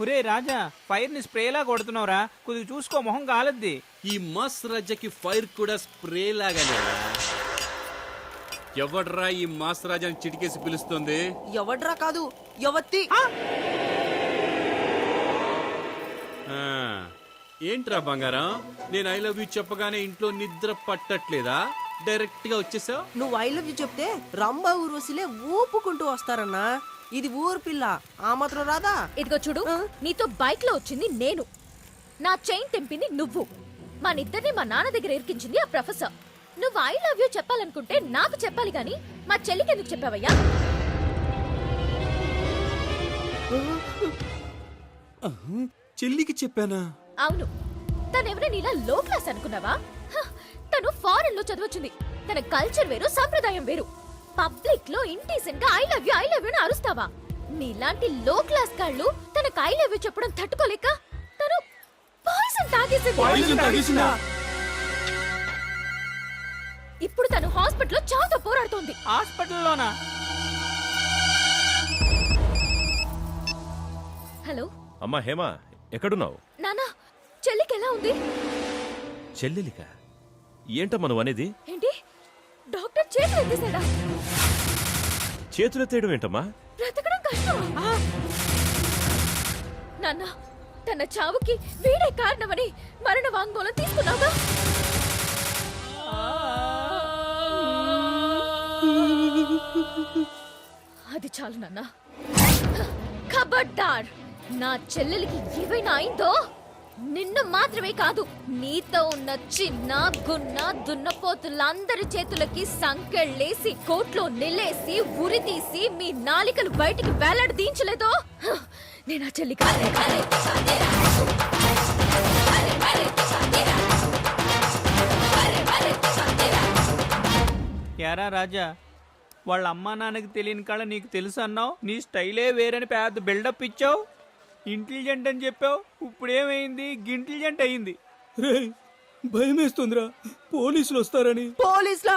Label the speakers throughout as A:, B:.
A: ఒరే రాజా, ఫైర్ ని స్ప్రేలా కొడుతున్నావురా, కొద్దిగా చూసుకో, మొహం కాలద్ది.
B: ఈ మస్ రాజాకి ఫైర్ కూడా స్ప్రే లాగానే. ఎవడ్రా ఈ మాస్ రాజాని చిటికేసి పిలుస్తుంది?
C: ఎవడ్రా కాదు, యవత్తి.
B: ఏంట్రా బంగారం, నేను ఐ లవ్ యూ చెప్పగానే ఇంట్లో నిద్ర పట్టట్లేదా? డైరెక్ట్ గా వచ్చేసావు.
C: నువ్వు ఐ లవ్ యూ చెప్తే రంభా ఊర్వశిలే ఊపుకుంటూ వస్తారన్నా. ఇది ఊరు పిల్ల, ఆ మాత్రం రాదా?
D: ఇదిగో చూడు, నీతో బైక్ లో వచ్చింది నేను, నా చైన్ తెంపింది నువ్వు, మనిద్దరిని మా నాన్న దగ్గర ఇరికించింది ఆ ప్రొఫెసర్. నువ్వు ఐ లవ్ యూ చెప్పాలనుకుంటే నాకు చెప్పాలి గాని మా చెల్లికి ఎందుకు చెప్పావయ్యా?
B: చెల్లికి చెప్పానా?
D: అవును, తనెవరైనా ఇలా లో క్లాస్ అనుకున్నావా? తను ఫారెన్ లో చదవచ్చింది. తన కల్చర్ వేరు, సంప్రదాయం వేరు. పబ్లిక్ లో ఇండీసెంట్ గా ఐ లవ్ యూ అని అరుస్తావా? నీలాంటి లో క్లాస్ గాళ్ళు తనకు ఐ లవ్ యూ చెప్పడం తట్టుకోలేక తను పాయిజన్ తాగేసింది. ఇప్పుడు తను హాస్పిటల్లో చావుతో పోరాడుతోంది.
A: హాస్పిటల్లోనా?
D: హలో
E: అమ్మా హేమ, ఎక్కడున్నావు?
D: నానా, చెల్లికి ఎలా ఉంది?
E: చెల్లెలిక? ఏంటమ్మా నువ్వు అనేది?
D: ఏంటి, డాక్టర్ చేతులు ఎత్తేసాడా?
E: చేతులెత్తేయడం ఏంటమ్మా?
D: బ్రతకడం కష్టం. నాన్న, తన చావుకి వీడే కారణమని మరణ వాంగ్మూలం తీసుకున్నావా? అది చాలు నాన్న. ఖబర్దార్, నా చెల్లెలికి ఏవైనా అయిందో నిన్ను మాత్రమే కాదు, నీతో ఉన్న చిన్న గున్న దున్నపోతులందరి చేతులకి సంకెళ్ళేసి కోట్లో నిలేసి ఉరి తీసి మీ నాలికలు బయటికి వేలాడదీంచలేదో నేను ఆ చెల్లికి.
A: యారా రాజా, వాళ్ళ అమ్మా నాన్నకి తెలియని కాళ్ళ నీకు తెలుసు అన్నావు, నీ స్టైలే వేరని పెద్ద బిల్డప్ ఇచ్చావు. ఇంటెలిజెంట్ అని చెప్పావు, ఇప్పుడేమైంది? గింటెలిజెంట్ అయింది.
F: రే, భయమేస్తుందిరా, పోలీసులు వస్తారని.
C: పోలీసులా?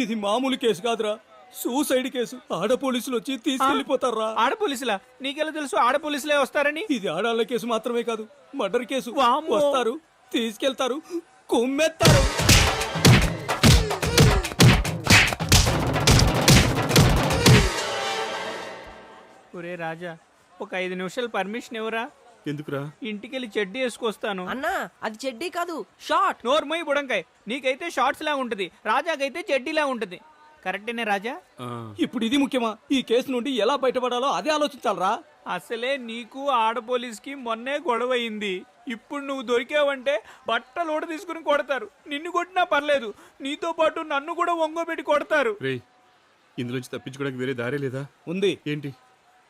F: ఇది మామూలు కేసు కాదురా, సూసైడ్ కేసు. ఆడ పోలీసులు వచ్చి తీసుకెళ్లిపోతారా.
A: ఆడ పోలీసులా? నీకెలా తెలుసు ఆడ పోలీసులే వస్తారని?
F: ఇది ఆడాళ్ళ కేసు మాత్రమే కాదు, మర్డర్ కేసు.
A: వామ్మో.
F: వస్తారు, తీసుకెళ్తారు, కుమ్మెత్తారు.
A: ఒరే రాజా, ఒక 5 నిమిషాలు పర్మిషన్ ఇవ్వరా?
B: ఎందుకురా?
A: ఇంటికెళ్ళి చెడ్డీ వేసుకొస్తాను.
C: అన్నా, అది చెడ్డీ కాదు, షార్ట్.
A: నోర్మోయ్ బుడంకాయ్, నీకైతే షార్ట్స్ లా ఉంటది, రాజాకైతే చెడ్డీలా ఉంటది. కరెక్టేనే రాజా?
F: ఇప్పుడు ఇది ముఖ్యమా? ఈ కేసు నుండి ఎలా బయటపడాలో అదే ఆలోచించాలరా.
A: అసలే నీకు ఆడ పోలీస్కి మొన్నే గొడవ అయింది. ఇప్పుడు నువ్వు దొరికావంటే బట్టలోడ తీసుకుని కొడతారు. నిన్ను కొట్టినా పర్లేదు, నీతో పాటు నన్ను కూడా ఒంగోబెట్టి కొడతారు.
B: రేయ్, ఇందులోంచి తప్పించుకోవడానికి వేరే దారి లేదా?
F: ఉంది.
B: ఏంటి?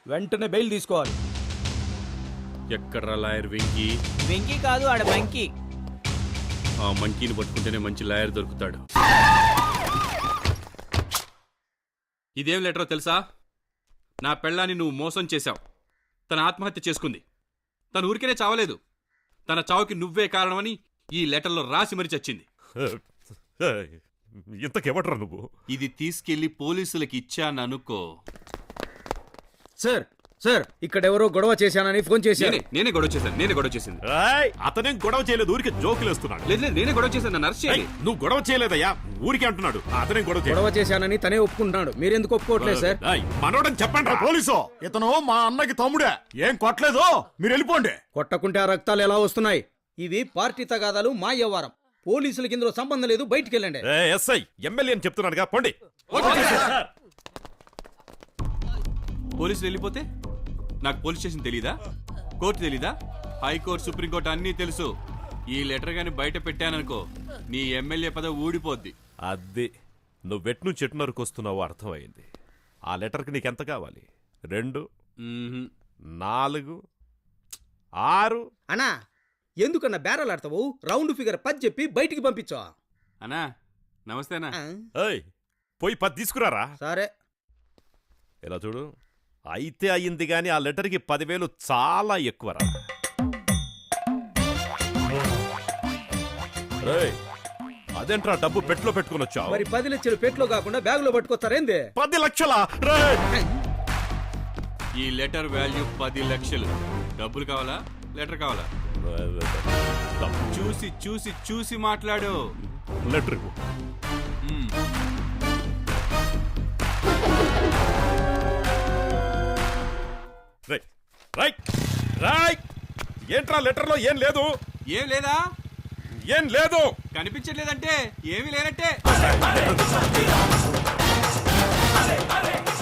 F: వెంటనే బెయిల్ తీసుకోవాలి.
B: ఎక్కడ్రా లాయర్ వెంకీ?
A: వెంకీ కాదు, ఆడ బంకీ.
B: ఆ మంకీని పట్టుకుంటేనే మంచి లాయర్ దొరుకుతాడు. ఇదేం లెటరో తెలుసా? నా పెళ్ళాన్ని నువ్వు మోసం చేశావు. తన ఆత్మహత్య చేసుకుంది. తను ఊరికేనే చావలేదు, తన చావుకి నువ్వే కారణమని ఈ లెటర్లో రాసి మరీ చచ్చింది.
E: ఇంతకెవట్రా నువ్వు?
B: ఇది తీసుకెళ్లి పోలీసులకి ఇచ్చాననుకో.
F: సార్, ఇక్కడ ఎవరో గొడవ చేశానని ఫోన్ చేశారు.
B: నేనే గొడవ చేసింది.
E: అతనేం గొడవ చేయలేదు, ఊరికి జోకులేస్తున్నాడు.
B: లేదు, నేనే గొడవ చేశాను. నన్ను అరెస్ట్ చేయాలి.
E: నువ్వు గొడవ చేయలేదయ్యా, ఊరికే అంటున్నాడు. అతనేం
F: గొడవ చేశానని తనే ఒప్పుకుంటున్నాడు, మీరెందుకు ఒప్పుకోవట్లేదు సార్?
E: మనోడని చెప్పండి.
G: పోలీసు, ఇతను మా అన్నకి తమ్ముడే, ఏం కొట్టలేదు, మీరు వెళ్ళిపోండి.
F: కొట్టకుంటే ఆ రక్తాలు ఎలా వస్తున్నాయి? ఇవి పార్టీ తగాదాలు, మా వ్యవహారం. పోలీసులకి ఇందులో సంబంధం లేదు, బయటికి వెళ్ళండి.
E: ఎస్ఐ ఎమ్మెల్యే అని చెప్తున్నాడుగా, పోండి.
B: పోలీసులు వెళ్ళిపోతే నాకు పోలీస్ స్టేషన్ తెలీదా? కోర్టు తెలీదా? హైకోర్టు, సుప్రీంకోర్టు అన్నీ తెలుసు. ఈ లెటర్ గాని బయట పెట్టాననుకో, నీ ఎమ్మెల్యే పదవి ఊడిపోద్ది.
E: అదే నువ్వెట్ను చెట్టు నరుకొస్తున్నావో అర్థమైంది. ఆ లెటర్కి నీకెంత కావాలి? 2, 4, 6?
F: అన్నా, ఎందుకన్నా బేరాలాడతావు? రౌండ్ ఫిగర్ 10 చెప్పి బయటికి పంపించా.
B: అన్నా నమస్తేనా?
E: పోయి 10 తీసుకురారా.
F: సరే.
E: ఇలా చూడు, అయితే అయ్యింది గాని ఆ లెటర్కి 10,000 చాలా ఎక్కువరా. అదేంట్రా డబ్బు పెట్లో పెట్టుకుని వచ్చావు?
F: మరి 10 లక్షలు పెట్లో కాకుండా బ్యాగ్ లో పట్టుకొస్తారేంది?
E: 10 లక్షలా?
B: ఈ లెటర్ వాల్యూ 10 లక్షలు. డబ్బులు కావాలా లెటర్ కావాలా? చూసి చూసి చూసి మాట్లాడు.
E: లెటర్ ఇవ్వు.
B: మ్మ్.
E: Right right right. ఏంట్రా లెటర్లో ఏం లేదు?
B: ఏం లేదా?
E: ఏం లేదు.
B: కనిపించట్లేదంటే ఏమీ లేనట్టే.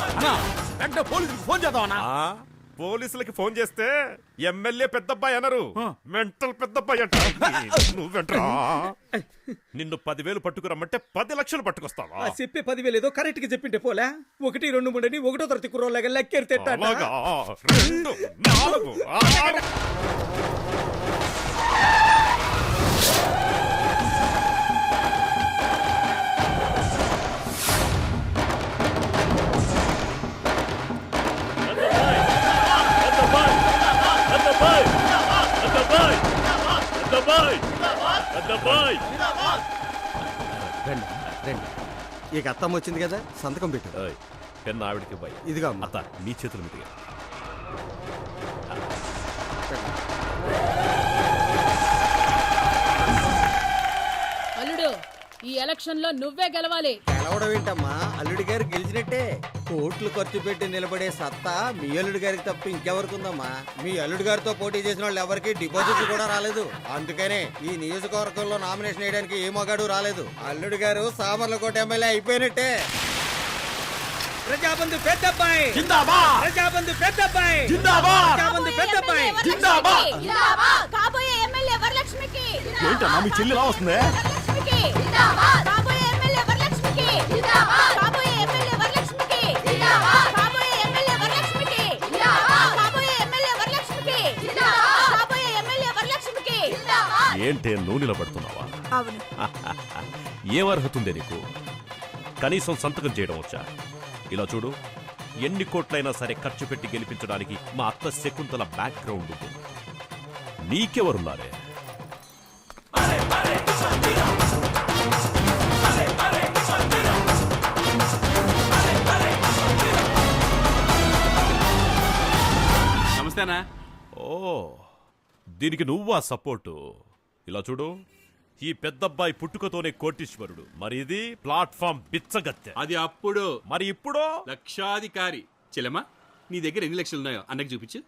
G: అన్నా వెంటనే పోలీసులకు ఫోన్ చేద్దామన్నా.
E: పోలీసులకి ఫోన్ చేస్తే ఎమ్మెల్యే పెద్దబ్బాయి అనరు, మెంటల్ పెద్దబ్బాయి అంట. నువ్వెంట్రా? నిన్ను 10,000 పట్టుకురమ్మంటే 10 లక్షలు పట్టుకొస్తావా?
F: ఆ చెప్పే 10,000 ఏదో కరెక్ట్ గా చెప్పింటే పోలే. 1, 2, 3 అని 1వ తరగతి కుర్రోళ్ళగా లెక్కెడితే
E: అలాగా? 2, 4, 6.
H: రండి రండి. ఇక అత్తమ్మ వచ్చింది కదా, సంతకం పెట్టు.
E: పెన్ను ఆవిడకి ఇవ్వాలి.
H: ఇదిగా అమ్మ.
E: అత్త నీ చేతుల మీదుగా.
I: అల్లుడు, ఈ ఎలక్షన్ లో నువ్వే గెలవాలి.
H: గెలవడం ఏంటమ్మా, అల్లుడి గారు గెలిచినట్టే. కోట్లు ఖర్చు పెట్టి నిలబడే సత్తా మీ అల్లుడి గారికి తప్ప ఇంకెవరికి ఉందమ్మా? మీ అల్లుడి గారితో పోటీ చేసిన వాళ్ళు ఎవరికి డిపాజిట్లు కూడా రాలేదు. అందుకనే ఈ నియోజకవర్గంలో నామినేషన్ వేయడానికి ఏ మగాడు రాలేదు. అల్లుడి గారు సామర్లకోట ఎమ్మెల్యే అయిపోయినట్టే.
F: ప్రజాబంధు పెద్దబ్బాయి
G: జిందాబాద్
F: ప్రజాబంధు పెద్దబ్బాయి
G: జిందాబాద్
F: ప్రజాబంధు పెద్దబ్బాయి.
G: జిందాబాద్.
D: కాబోయే ఎమ్మెల్యే వరలక్ష్మికి.
G: ఏంటన్నా మీ చెల్లి ఎలా వస్తుంది?
D: వరలక్ష్మికి. కాబోయే ఎమ్మెల్యే వరలక్ష్మికి. కాబోయే ఎమ్మెల్యే వరలక్ష్మికి. కాబోయే ఎమ్మెల్యే వరలక్ష్మికి. కాబోయే ఎమ్మెల్యే వరలక్ష్మికి. కాబోయే ఎమ్మెల్యే వరలక్ష్మికి.
E: ఏంటే నువ్వు నిలబడుతున్నావా?
D: అవును.
E: ఏం అర్హత ఉంది నీకు? కనీసం సంతకం చేయడం వచ్చా? ఇలా చూడు, ఎన్ని కోట్లైనా సరే ఖర్చు పెట్టి గెలిపించడానికి మా అత్త శకుంతల బ్యాక్గ్రౌండ్ ఉంది. నీకెవరున్నారే?
B: నమస్తేనా?
E: ఓ, దీనికి నువ్వా సపోర్టు? ఇలా చూడు, ఈ పెద్దబ్బాయి పుట్టుకతోనే కోటీశ్వరుడు. మరి ఇది ప్లాట్ఫామ్ బిచ్చగత్తె.
B: అది అప్పుడు.
E: మరి ఇప్పుడు
B: లక్షాధికారి. చెల్లెమ్మా, నీ దగ్గర ఎన్ని లక్షలు ఉన్నాయో అన్నకి చూపించు.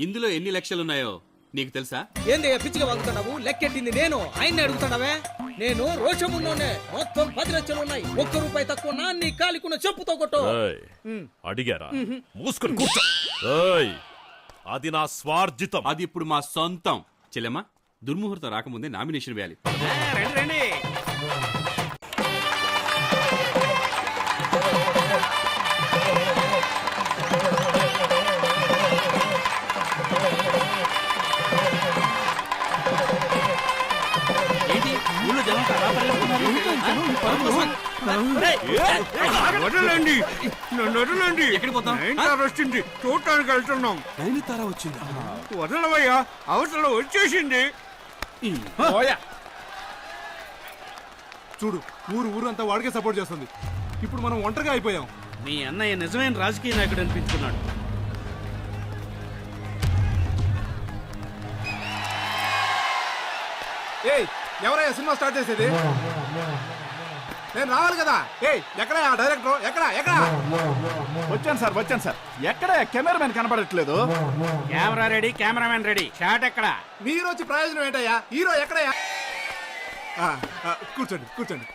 B: ఇందులో ఎన్ని లక్షలు ఉన్నాయో నీకు తెలుసా?
F: ఏందయ్యా పిచ్చిగా వాగుతున్నావు? లెక్కెట్టింది నేను, ఆయన్ని అడుగుతున్నావే? నేను రోషమున్నోనే. మొత్తం 10 లక్షలు ఉన్నాయి. 1 రూపాయి తక్కువ నా నీ కాలికున్న చెప్పుతో కొట్టు.
E: ఏయ్, అడిగారా? మూసుకొని కూర్చో. ఏయ్, అది నా స్వార్జితం.
B: అది ఇప్పుడు మా సొంతం. చెల్లెమ్మా, దుర్ముహూర్తం రాకముందే నామినేషన్ వేయాలి.
A: రండి రండి.
B: ఏంటి ఊళ్ళో జనం
A: వదలండి, నన్ను వదలండి.
B: ఎక్కడికి పోతాం?
A: నైన్తార వచ్చింది, చూడటానికి వెళ్తున్నాం.
B: నైనితారా వచ్చింది.
A: వదలవయ్యా, అవతల వచ్చేసింది.
G: చూడు, ఊరు అంతా వాడికే సపోర్ట్ చేస్తుంది. ఇప్పుడు మనం ఒంటరిగా అయిపోయాం.
F: మీ అన్నయ్య నిజమైన రాజకీయ నాయకుడు అనిపించుకున్నాడు.
G: ఏయ్, ఎవరయ్యా సినిమా స్టార్ట్ చేసేది? నేను రావాలి కదా. ఏయ్, ఎక్కడ డైరెక్టర్? ఎక్కడ? వచ్చాను సార్. ఎక్కడ కెమెరామెన్ కనపడట్లేదు?
A: Camera ready, cameraman ready. Shot ఎక్కడ?
G: మీరు వచ్చి ప్రయోజనం ఏంటయ్యా? హీరో ఎక్కడయ్యా? కూర్చోండి.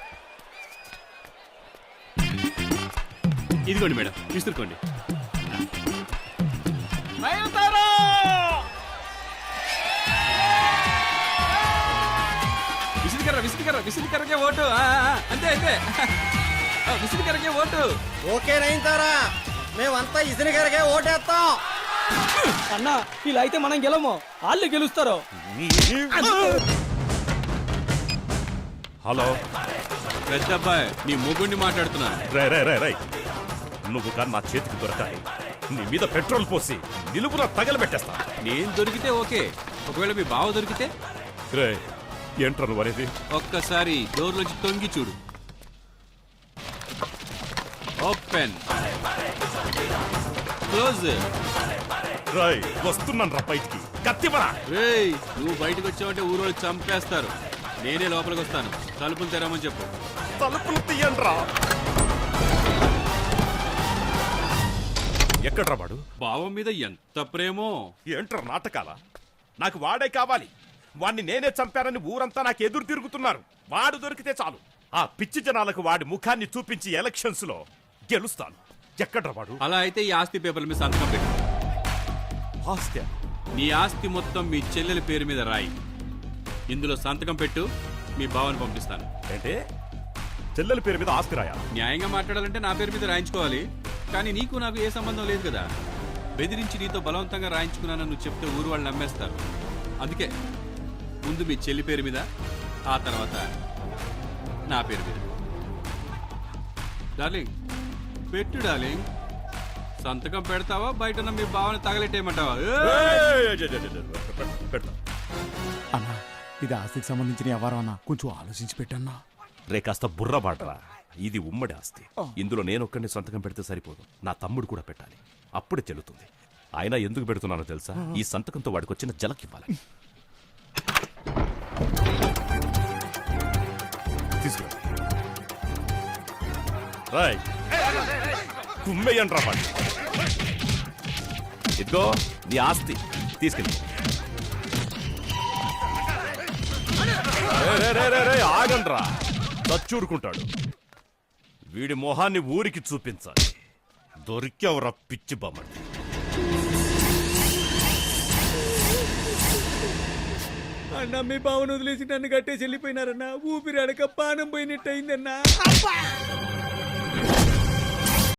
B: ఇదిగోండి మేడం, విసురుకోండి. విసిరికర్రకే ఓటు. అంతే విసిరికర్రకే ఓటు.
H: ఓకే నైన్తారా, మేమంతా ఇసిన గారికే ఓటేస్తాం.
F: అన్నా, ఇలా అయితే మనం గెలము, వాళ్ళు గెలుస్తారు.
E: హలో,
B: పెద్దబ్బాయి, నీ మొగుడిని మాట్లాడుతున్నా.
E: రై, నువ్వు కానీ నా చేతికి దొరకాలి. నీ మీద పెట్రోల్ పోసి నిలువున తగలబెట్టేస్తా.
B: నేను దొరికితే ఓకే, ఒకవేళ మీ బావ దొరికితే?
E: రే, ఏంట్రా నువ్వు అనేది?
B: ఒక్కసారి డోర్లోంచి తొంగి చూడు. Open, close.
E: రాయ్ వస్తున్నాను రా బయటికి, కత్తివరా.
B: రేయ్, నువ్వు బయటకు వచ్చావంటే ఊరోళ్ళు చంపేస్తారు. నేనే లోపలికి వస్తాను. తలుపులు తెరమని చెప్పు.
E: తలుపులు తీయండ్రా. ఎక్కడ్రా వాడు?
B: బావం మీద ఎంత ప్రేమో.
E: ఏంట్రా నాటకాల? నాకు వాడే కావాలి. వాణ్ణి నేనే చంపానని ఊరంతా నాకు ఎదురు తిరుగుతున్నారు. వాడు దొరికితే చాలు, ఆ పిచ్చి జనాలకు వాడి ముఖాన్ని చూపించి ఎలక్షన్స్ లో గెలుస్తాను. ఎక్కడ్రా వాడు?
B: అలా అయితే ఈ ఆస్తి పేపర్ల మీద సంతకం పెట్టు.
E: ఆస్తి?
B: నీ ఆస్తి మొత్తం మీ చెల్లెల పేరు మీద రాయి. ఇందులో సంతకం పెట్టు, మీ బావని పంపిస్తాను.
E: అంటే చెల్లెల పేరు మీద ఆస్తి రాయా?
B: న్యాయంగా మాట్లాడాలంటే నా పేరు మీద రాయించుకోవాలి. కానీ నీకు నాకు ఏ సంబంధం లేదు కదా. బెదిరించి నీతో బలవంతంగా రాయించుకున్నానని నువ్వు చెప్తే ఊరు వాళ్ళు నమ్మేస్తారు. అందుకే ముందు మీ చెల్లి పేరు మీద, ఆ తర్వాత నా పేరు మీద. డార్లింగ్, పెట్టు డార్లింగ్. సంతకం పెడతావా, బయట మీ బావని తగలెట్టేయమంటావా?
E: పెడతా.
G: అన్నా ఇది ఆస్తికి సంబంధించిన వ్యవహారం అన్నా, కొంచెం ఆలోచించి పెట్టన్నా.
E: రే కాస్త బుర్ర బాటరా. ఇది ఉమ్మడి ఆస్తి. ఇందులో నేనొక్కడిని సంతకం పెడితే సరిపోదు, నా తమ్ముడు కూడా పెట్టాలి. అప్పుడే చెల్లుతుంది. ఆయన ఎందుకు పెడుతున్నానో తెలుసా? ఈ సంతకంతో వాడికి వచ్చిన జలకివ్వాలి. తీసుకురా. రాయ్ కుమ్మేయండి రా వాడిని. ఇదిగో నీ ఆస్తి తీసుకెళ్ళి. ఆగండ్రా, చచ్చూరుకుంటాడు. వీడి మొహాన్ని ఊరికి చూపించాలి. దొరికేవరా పిచ్చి బొమ్మడి.
A: అన్న మీ బావను వదిలేసి నన్ను కట్టేసి వెళ్ళిపోయినారన్నా. ఊపిరి అడక పానం పోయినట్టు అయిందన్నా.